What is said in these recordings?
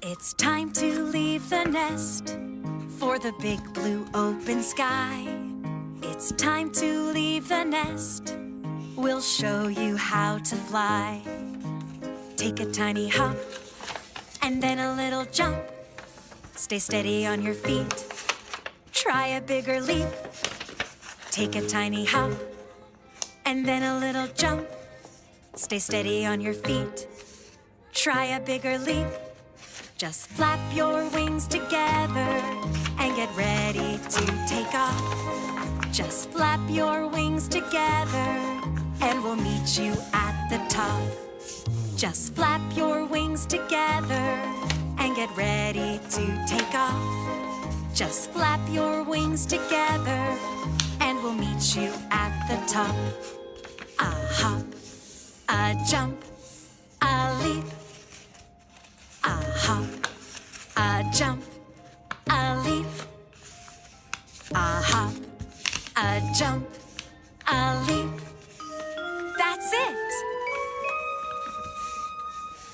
It's time to leave the nest for the big blue open sky. It's time to leave the nest. We'll show you how to fly. Take a tiny hop and then a little jump. Stay steady on your feet. Try a bigger leap. Take a tiny hop and then a little jump. Stay steady on your feet. Try a bigger leap. Just flap your wings together and get ready to take off. Just flap your wings together and we'll meet you at the top. Just flap your wings together and get ready to take off. Just flap your wings together and we'll meet you at the top. A hop, a jump, a leap. A hop, a jump, a leap. A hop, a jump, a leap. That's it!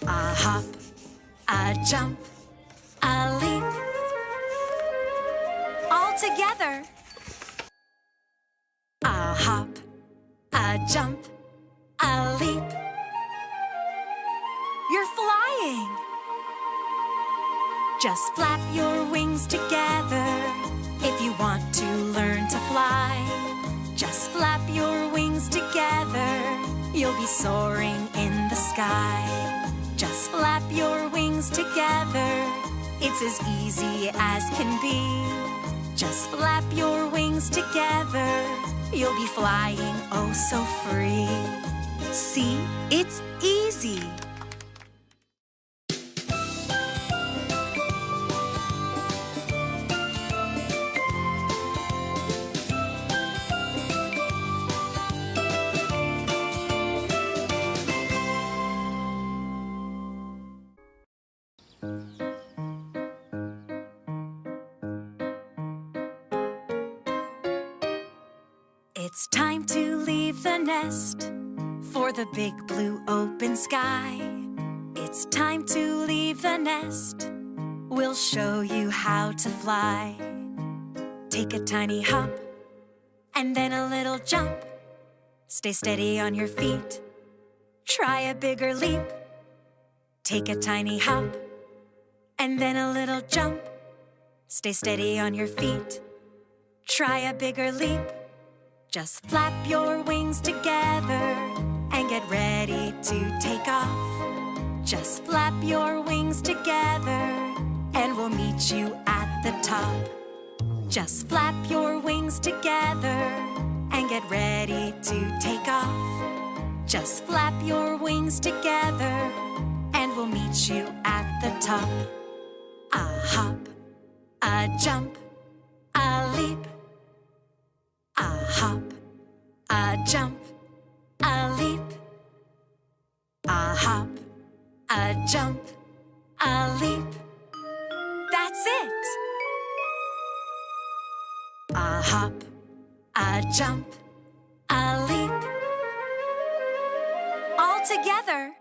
A hop, a jump, a leap. All together. A hop, a jump, a leap. You're flying! Just flap your wings together if you want to learn to fly. Just flap your wings together, you'll be soaring in the sky. Just flap your wings together, it's as easy as can be. Just flap your wings together, you'll be flying oh so free. See, it's easy. It's time to leave the nest for the big blue open sky. It's time to leave the nest. We'll show you how to fly. Take a tiny hop and then a little jump. Stay steady on your feet. Try a bigger leap. Take a tiny hop and then a little jump. Stay steady on your feet. Try a bigger leap. Just flap your wings together and get ready to take off. Just flap your wings together and we'll meet you at the top. Just flap your wings together and get ready to take off. Just flap your wings together and we'll meet you at the top. A hop, a jump, a leap. A hop, a jump, a leap. A hop, a jump, a leap. That's it! A hop, a jump, a leap. All together.